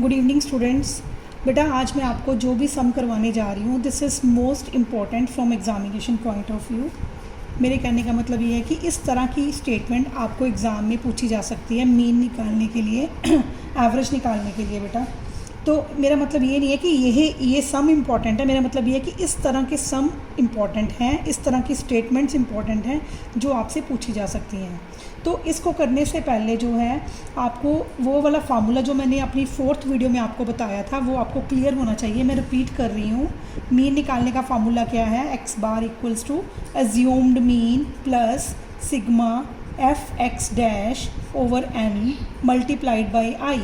Good evening students. बेटा आज मैं आपको जो भी सम करवाने जा रही हूँ this is most important from examination point of view. मेरे कहने का मतलब ये है कि इस तरह की स्टेटमेंट आपको एग्ज़ाम में पूछी जा सकती है मीन निकालने के लिए एवरेज निकालने के लिए बेटा। तो मेरा मतलब ये नहीं है कि ये सम इम्पॉर्टेंट है, मेरा मतलब ये है कि इस तरह के सम इम्पॉर्टेंट हैं, इस तरह की स्टेटमेंट्स इम्पॉर्टेंट हैं जो आपसे पूछी जा सकती हैं। तो इसको करने से पहले जो है आपको वो वाला फार्मूला जो मैंने अपनी 4th वीडियो में आपको बताया था वो आपको क्लियर होना चाहिए। मैं रिपीट कर रही हूँ। मीन निकालने का फार्मूला क्या है? X bar equals to assumed mean plus sigma F X dash over N multiplied by I.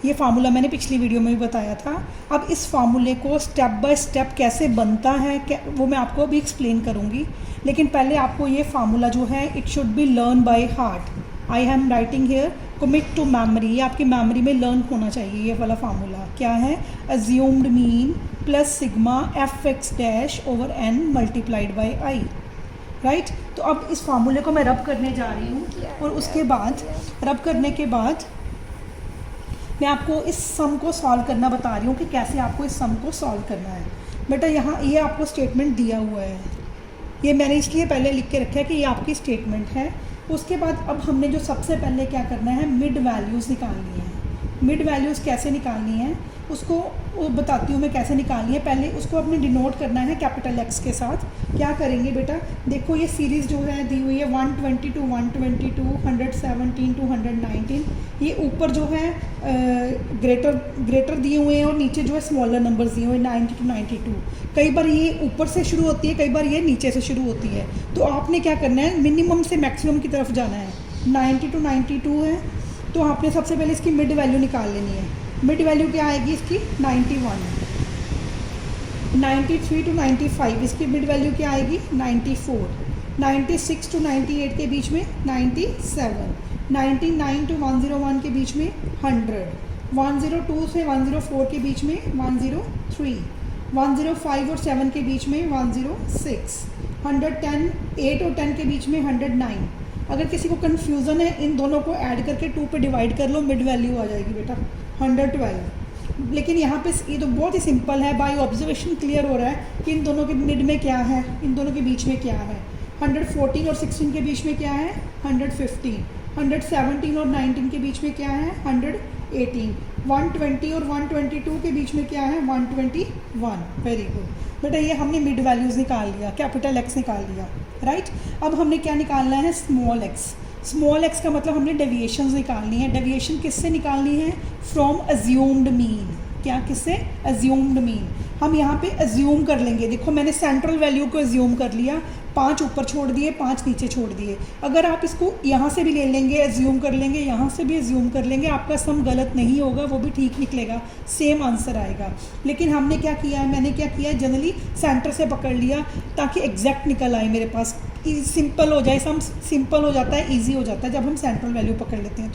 ये फार्मूला मैंने पिछली वीडियो में भी बताया था। अब इस फार्मूले को स्टेप बाय स्टेप कैसे बनता है वो मैं आपको अभी एक्सप्लेन करूँगी, लेकिन पहले आपको ये फार्मूला जो है it should be learn by heart. I am writing here commit to memory. ये आपकी मेमोरी में लर्न होना चाहिए। ये वाला फार्मूला क्या है? Assumed mean plus sigma F X dash over N multiplied by I. Right. तो अब इस फार्मूले को मैं रब करने जा रही हूँ और उसके बाद रब करने के बाद मैं आपको इस सम को सॉल्व करना बता रही हूँ कि कैसे आपको इस सम को सॉल्व करना है। बेटा यहाँ ये आपको स्टेटमेंट दिया हुआ है, ये मैंने इसलिए पहले लिख के रखा है कि ये आपकी स्टेटमेंट है। उसके बाद अब हमने जो सबसे पहले क्या करना है, मिड वैल्यूज़ निकालनी है। मिड वैल्यूज़ कैसे निकालनी है उसको बताती हूँ मैं कैसे निकालनी है। पहले उसको अपने डिनोट करना है कैपिटल एक्स के साथ। क्या करेंगे बेटा, देखो ये सीरीज़ जो है दी हुई है 120 to 122, 117 to 119। ये ऊपर जो है ग्रेटर दिए हुए हैं और नीचे जो है स्मॉलर नंबर्स दिए हुए हैं 90 to 92। कई बार ये ऊपर से शुरू होती है, कई बार ये नीचे से शुरू होती है। तो आपने क्या करना है, मिनिमम से मैक्सिमम की तरफ जाना है। 90 to 92 है तो आपने सबसे पहले इसकी मिड वैल्यू निकाल लेनी है। मिड वैल्यू क्या आएगी इसकी? 91। 93 to 95 इसकी मिड वैल्यू क्या आएगी? 94। 96 to 98 के बीच में 97। 99 to 101 के बीच में 100। 102 से 104 के बीच में 103। 105 और 7 के बीच में 106। 110 8 और 10 के बीच में 109। अगर किसी को कन्फ्यूज़न है इन दोनों को ऐड करके 2 पे डिवाइड कर लो, मिड वैल्यू आ जाएगी बेटा 112। लेकिन यहाँ पे ये तो बहुत ही सिंपल है, बाय ऑब्जर्वेशन क्लियर हो रहा है कि इन दोनों के मिड में क्या है, इन दोनों के बीच में क्या है। 114 और 16 के बीच में क्या है? 115। 117 और 19 के बीच में क्या है? 118। 120 और 122 के बीच में क्या है? 121। वेरी गुड बेटा, ये हमने मिड वैल्यूज़ निकाल लिया, कैपिटल एक्स निकाल लिया। राइट। अब हमने क्या निकालना है? Small x. स्मॉल एक्स का मतलब हमने डेविएशंस निकालनी है। डेविएशन किससे निकालनी है? From assumed mean. क्या किससे? Assumed mean. हम यहाँ पे एज्यूम कर लेंगे। देखो मैंने सेंट्रल वैल्यू को एज्यूम कर लिया, 5 ऊपर छोड़ दिए, 5 नीचे छोड़ दिए। अगर आप इसको यहाँ से भी ले लेंगे, एज्यूम कर लेंगे, यहाँ से भी एज्यूम कर लेंगे, आपका सम गलत नहीं होगा, वो भी ठीक निकलेगा, सेम आंसर आएगा। लेकिन हमने क्या किया है, मैंने क्या किया है, जनरली सेंटर से पकड़ लिया ताकि एग्जैक्ट निकल आए मेरे पास, सिंपल हो जाए। सम सिंपल हो जाता है, ईजी हो जाता है जब हम सेंट्रल वैल्यू पकड़ लेते हैं।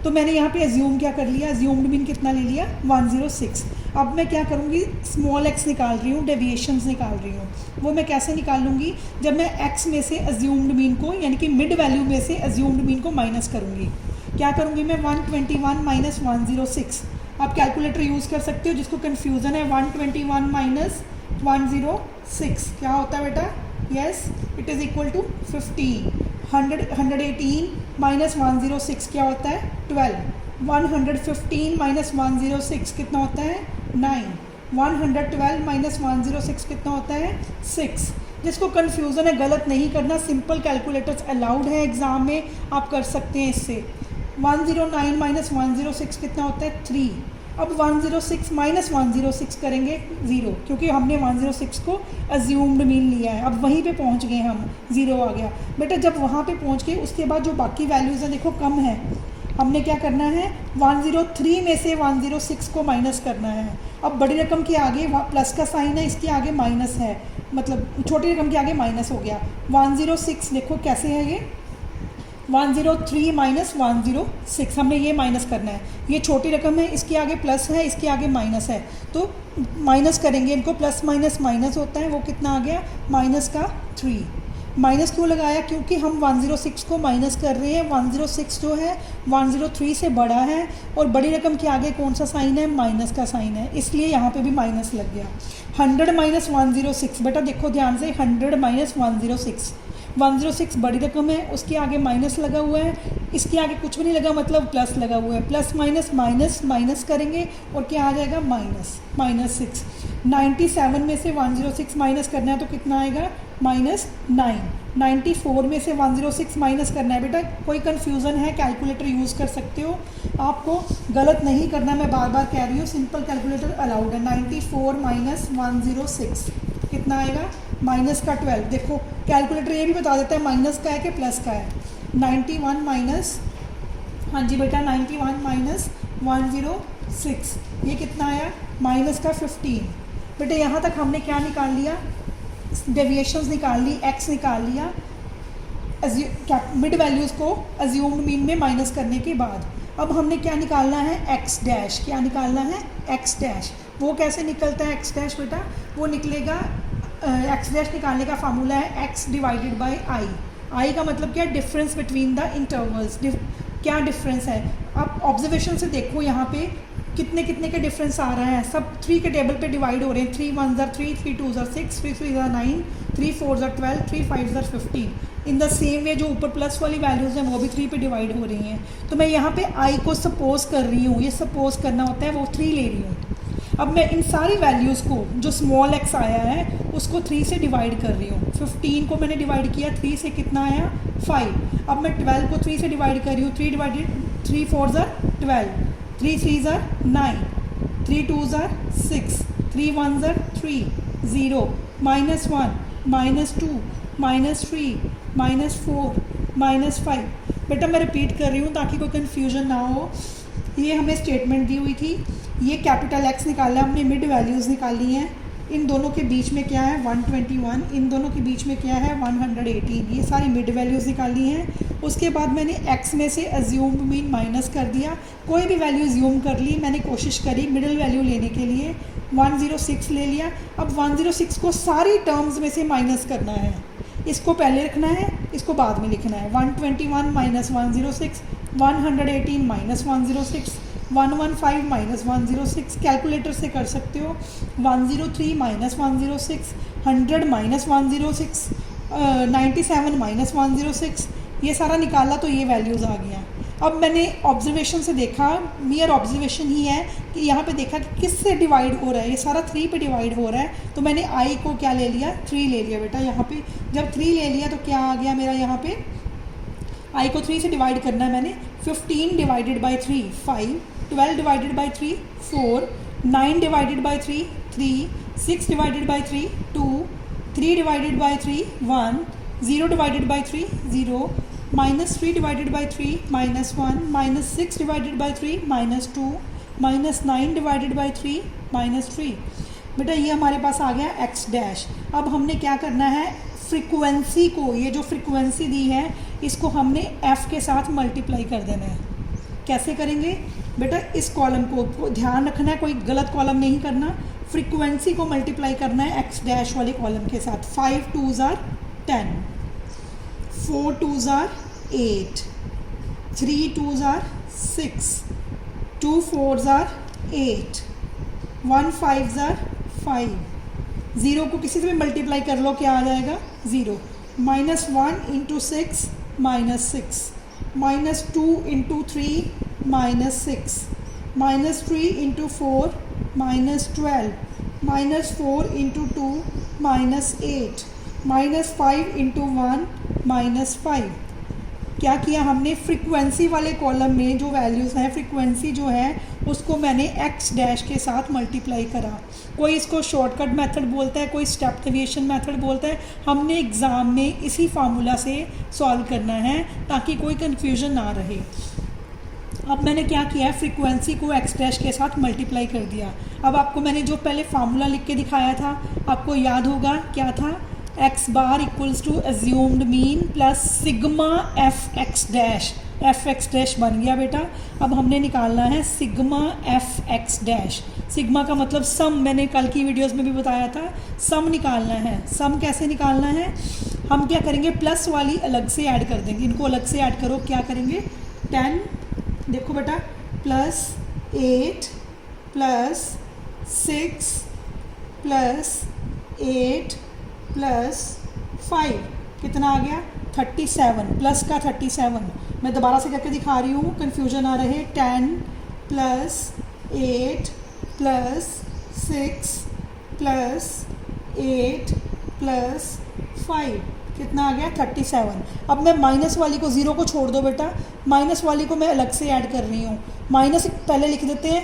तो मैंने यहाँ पे एज्यूम क्या कर लिया, एज्यूम्ड मीन कितना ले लिया? 106। अब मैं क्या करूँगी, स्मॉल एक्स निकाल रही हूँ, डेविएशंस निकाल रही हूँ। वो मैं कैसे निकाल लूँगी? जब मैं एक्स में से एज्यूम्ड मीन को यानी कि मिड वैल्यू में से एज्यूम्ड मीन को माइनस करूँगी। क्या करूँगी मैं? 121 माइनस 106। आप कैलकुलेटर यूज़ कर सकते हो, जिसको कन्फ्यूज़न है 121 माइनस 106 क्या होता है बेटा? Yes, it is equal to 15। 118 minus 106 क्या होता है? 12। 115 माइनस 106 कितना होता है? 9। 112 माइनस 106 कितना होता है? 6। जिसको कन्फ्यूज़न है, गलत नहीं करना, सिंपल कैलकुलेटर्स अलाउड है एग्ज़ाम में, आप कर सकते हैं इससे। 109 माइनस 106 कितना होता है? 3। अब 106 माइनस 106 करेंगे 0, क्योंकि हमने 106 को अज्यूम्ड मीन लिया है। अब वहीं पे पहुंच गए हम, 0 आ गया बेटा। जब वहाँ पे पहुंच गए उसके बाद जो बाकी वैल्यूज़ हैं देखो कम है, हमने क्या करना है? 103 में से 106 को माइनस करना है। अब बड़ी रकम के आगे प्लस का साइन है, इसके आगे माइनस है, मतलब छोटी रकम के आगे माइनस हो गया। 106 देखो कैसे है ये? 103 माइनस 106 हमने ये माइनस करना है। ये छोटी रकम है, इसके आगे प्लस है, इसके आगे माइनस है, तो माइनस करेंगे इनको। प्लस माइनस माइनस होता है, वो कितना आ गया? माइनस का 3। माइनस क्यों लगाया? क्योंकि हम 106 को माइनस कर रहे हैं। 106 जो है 103 से बड़ा है और बड़ी रकम के आगे कौन सा साइन है? माइनस का साइन है, इसलिए यहाँ पे भी माइनस लग गया। 100 माइनस 106, बेटा देखो ध्यान से, 100 माइनस 106, 106 बड़ी रकम है, उसके आगे माइनस लगा हुआ है, इसके आगे कुछ भी नहीं लगा मतलब प्लस लगा हुआ है। प्लस माइनस माइनस माइनस करेंगे और क्या आ जाएगा? -6। 97 में से 106 माइनस करना है तो कितना आएगा? -9। 94 में से 106 माइनस करना है। बेटा कोई कन्फ्यूज़न है कैलकुलेटर यूज़ कर सकते हो, आपको गलत नहीं करना, मैं बार बार कह रही हूँ, सिंपल कैलकुलेटर अलाउड है। 94 माइनस 106 कितना आएगा? माइनस का 12। देखो कैलकुलेटर ये भी बता देता है माइनस का है कि प्लस का है। 91 माइनस, हाँ जी बेटा 91 माइनस 106 ये कितना आया? माइनस का 15। बेटा यहाँ तक हमने क्या निकाल लिया? डेविएशंस निकाल ली, एक्स निकाल लिया मिड वैल्यूज़ को अज्यूम्ड मीन में माइनस करने के बाद। अब हमने क्या निकालना है? X dash. क्या निकालना है? X dash. वो कैसे निकलता है एक्स डैश? बेटा वो निकलेगा, एक्स डैश निकालने का फार्मूला है एक्स डिवाइडेड बाई आई। आई का मतलब क्या? Difference between the intervals. क्या डिफरेंस है? आप ऑब्जर्वेशन से देखो यहाँ पे कितने कितने के डिफरेंस आ रहा है। सब 3 के टेबल पे डिवाइड हो रहे हैं। 3 1 3, 3 2 6, 3 3 9, 3 4 12, 3 5 15। इन द सेम वे जो ऊपर प्लस वाली वैल्यूज़ हैं वो भी 3 पे डिवाइड हो रही हैं। तो मैं यहाँ पे आई को सपोज कर रही हूँ, ये सपोज करना होता है, वो 3 ले रही हूँ। अब मैं इन सारी वैल्यूज़ को जो स्मॉल एक्स आया है उसको 3 से डिवाइड कर रही हूँ। 15 को मैंने डिवाइड किया 3 से, कितना आया? 5। अब मैं 12 को 3 से डिवाइड कर रही हूँ। 3 डिवाइडेड 3 4 12, 3 3 9, 3 2 6, 3 1 3, 0, -1, -2, -3, -4, -5। बेटा मैं रिपीट कर रही हूँ ताकि कोई कन्फ्यूजन ना हो। ये हमें स्टेटमेंट दी हुई थी, ये कैपिटल एक्स निकाला हमने, मिड वैल्यूज़ निकाली हैं। इन दोनों के बीच में क्या है? 121। इन दोनों के बीच में क्या है? 118। ये सारी मिड वैल्यूज़ निकाली हैं। उसके बाद मैंने एक्स में से अज्यूम्ड मीन माइनस कर दिया, कोई भी वैल्यू अज्यूम कर ली, मैंने कोशिश करी मिडिल वैल्यू लेने के लिए। 106 ले लिया। अब 106 को सारी टर्म्स में से माइनस करना है, इसको पहले रखना है, इसको बाद में लिखना है। 121 माइनस 106, 118 माइनस 106, 115 माइनस 106, कैलकुलेटर से कर सकते हो। 103 माइनस 106, 100 माइनस 106, 97 माइनस 106, ये सारा निकाला तो ये वैल्यूज़ आ गया। अब मैंने ऑब्जर्वेशन से देखा, मियर ऑब्जर्वेशन ही है कि यहाँ पे देखा कि किससे डिवाइड हो रहा है, ये सारा 3 पे डिवाइड हो रहा है। तो मैंने आई को क्या ले लिया? 3 ले लिया। बेटा यहाँ पे जब 3 ले लिया तो क्या आ गया मेरा? यहाँ पे आई को 3 से डिवाइड करना है मैंने। 15 divided by 3 5, 12 divided by 3 4, 9 divided by 3 3, 6 divided by 3 2, 3 divided by 3 1, 0 divided by 3 0, -3 divided by 3 -1, -6 divided by 3 -2, -9 divided by 3 -3। बेटा ये हमारे पास आ गया एक्स डैश। अब हमने क्या करना है? फ्रीक्वेंसी को, ये जो फ्रीक्वेंसी दी है इसको हमने एफ़ के साथ मल्टीप्लाई कर देना है। कैसे करेंगे? बेटा इस कॉलम को ध्यान रखना है, कोई गलत कॉलम नहीं करना। फ्रीक्वेंसी को मल्टीप्लाई करना है एक्स डैश वाले कॉलम के साथ। 5 2s are 10, 4 2s are 8, 3 2s are 6, 2 4s are 8, 1 5s are 5। 0 को किसी से भी मल्टीप्लाई कर लो, क्या आ जाएगा? 0। -1 into 6 -6, -2 into 3 -6, -3 into 4 -12, -4 into 2 -8, -5 into 1 -5। क्या किया हमने? फ्रीक्वेंसी वाले कॉलम में जो वैल्यूज़ हैं, फ्रीक्वेंसी जो है उसको मैंने एक्स डैश के साथ मल्टीप्लाई करा। कोई इसको शॉर्टकट मेथड बोलता है, कोई स्टेप डेविएशन मेथड बोलता है। हमने एग्ज़ाम में इसी फार्मूला से सॉल्व करना है ताकि कोई कन्फ्यूजन ना रहे। अब मैंने क्या किया है? फ्रीक्वेंसी को एक्स डैश के साथ मल्टीप्लाई कर दिया। अब आपको मैंने जो पहले फार्मूला लिख के दिखाया था, आपको याद होगा क्या था? X bar equals to assumed mean plus sigma F X dash. F X dash बन गया बेटा। अब हमने निकालना है sigma F X dash. Sigma का मतलब सम, मैंने कल की वीडियोस में भी बताया था, सम निकालना है। सम कैसे निकालना है? हम क्या करेंगे, प्लस वाली अलग से ऐड कर देंगे, इनको अलग से ऐड करो। क्या करेंगे, 10, देखो बेटा, प्लस 8 प्लस 6 प्लस 8 प्लस 5 कितना आ गया, 37, प्लस का 37। मैं दोबारा से करके दिखा रही हूँ, कन्फ्यूजन आ रहे। 10 प्लस 8 प्लस 6 प्लस 8 प्लस 5 कितना आ गया, 37। अब मैं माइनस वाली को, ज़ीरो को छोड़ दो बेटा, माइनस वाली को मैं अलग से ऐड कर रही हूँ। माइनस पहले लिख देते हैं,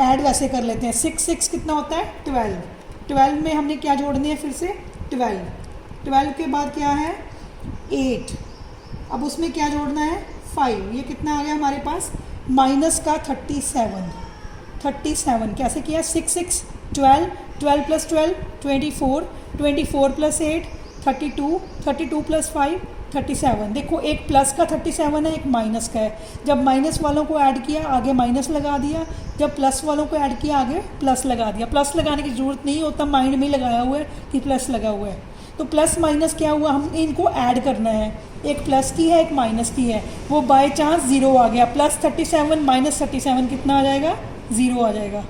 ऐड वैसे कर लेते हैं। 6 कितना होता है, 12। 12 में हमने क्या जोड़नी है, फिर से 12। 12 के बाद क्या है, 8। अब उसमें क्या जोड़ना है, 5। ये कितना आ गया हमारे पास, माइनस का 37। 37 कैसे किया, 6 12, 12 प्लस 12 24, 24 प्लस 8 32, 32 प्लस 5 37। देखो एक प्लस का 37 है, एक माइनस का है। जब माइनस वालों को ऐड किया आगे माइनस लगा दिया, जब प्लस वालों को ऐड किया आगे प्लस लगा दिया। प्लस लगाने की ज़रूरत नहीं होता, माइंड में लगाया हुआ है कि प्लस लगा हुआ है। तो प्लस माइनस क्या हुआ, हम इनको ऐड करना है, एक प्लस की है एक माइनस की है, वो बाय चांस ज़ीरो आ गया। प्लस 37 माइनस 37 कितना आ जाएगा, ज़ीरो आ जाएगा।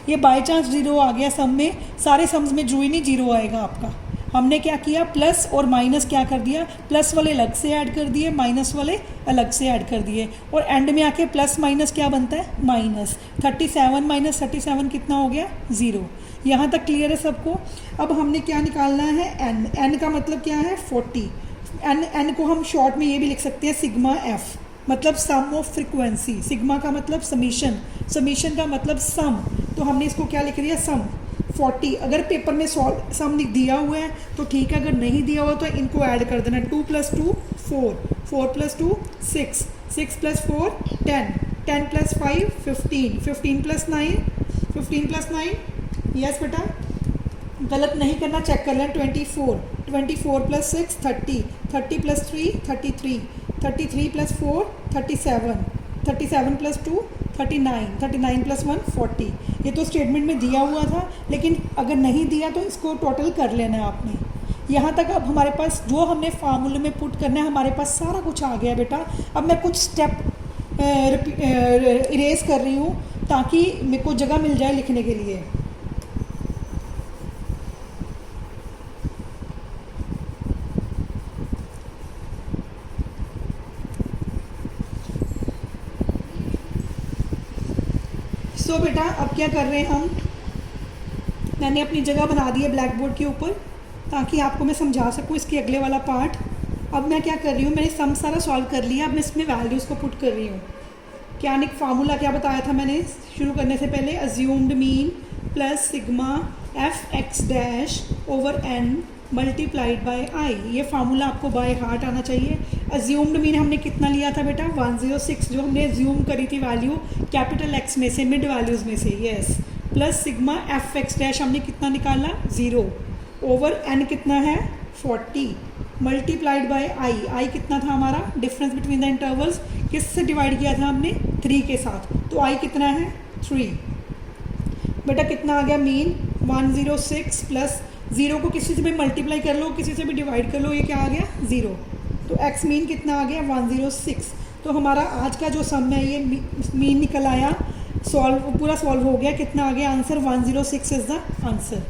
ये बाय चांस ज़ीरो आ गया सम में, सारे सम्स में जो ही नहीं ज़ीरो आएगा आपका। हमने क्या किया, प्लस और माइनस क्या कर दिया, प्लस वाले अलग से ऐड कर दिए, माइनस वाले अलग से ऐड कर दिए, और एंड में आके प्लस माइनस क्या बनता है, माइनस। 37 माइनस 37 कितना हो गया, ज़ीरो। यहाँ तक क्लियर है सबको। अब हमने क्या निकालना है, एन। एन का मतलब क्या है, 40। एन को हम शॉर्ट में ये भी लिख सकते हैं सिग्मा एफ, मतलब सम ऑफ फ्रिक्वेंसी। सिग्मा का मतलब समीशन, समीशन का मतलब सम, तो हमने इसको क्या लिख दिया, सम 40। अगर पेपर में सम दिया हुआ है तो ठीक है, अगर नहीं दिया हुआ तो इनको ऐड कर देना। 2 plus 2 4, 4 plus 2 6, 6 plus 4 10, 10 plus 5 15, 15 plus 9 15 plus 9, yes बेटा, गलत नहीं करना, चेक कर लें। 24, 24 plus 6 30, 30 plus 3 33, 33 plus 4 37, 37 plus 2 39, 39 plus 1 40। ये तो स्टेटमेंट में दिया हुआ था, लेकिन अगर नहीं दिया तो इसको टोटल कर लेना है आपने। यहाँ तक अब हमारे पास जो हमने फार्मूले में पुट करना है, हमारे पास सारा कुछ आ गया बेटा। अब मैं कुछ स्टेप इरेज कर रही हूँ ताकि मेरे को जगह मिल जाए लिखने के लिए। तो बेटा अब क्या कर रहे हैं हम, मैंने अपनी जगह बना दी है ब्लैक बोर्ड के ऊपर ताकि आपको मैं समझा सकूँ इसके अगले वाला पार्ट। अब मैं क्या कर रही हूँ, मैंने सम सारा सॉल्व कर लिया, अब मैं इसमें वैल्यूज़ को पुट कर रही हूँ। क्या एक फार्मूला क्या बताया था मैंने शुरू करने से पहले, assumed mean plus sigma F X dash over N multiplied by I. ये फार्मूला आपको बाय हार्ट आना चाहिए। अज्यूम्ड मीन हमने कितना लिया था बेटा, 106, जो हमने अज्यूम करी थी वैल्यू कैपिटल एक्स में से, मिड वैल्यूज़ में से, yes. Plus sigma F X dash हमने कितना निकाला, 0, ओवर एन कितना है 40, मल्टीप्लाइड बाय आई। आई कितना था हमारा, डिफरेंस बिटवीन द इंटरवल्स, किससे डिवाइड किया था हमने, 3 के साथ, तो आई कितना है 3। बेटा कितना आ गया मीन, 106 प्लस 0 को किसी से भी मल्टीप्लाई कर लो, किसी से भी डिवाइड कर लो, ये क्या आ गया 0। तो एक्स मीन कितना आ गया 106। तो हमारा आज का जो सम है ये मीन निकल आया, सॉल्व पूरा सॉल्व हो गया। कितना आ गया आंसर, 106 इज़ द आंसर।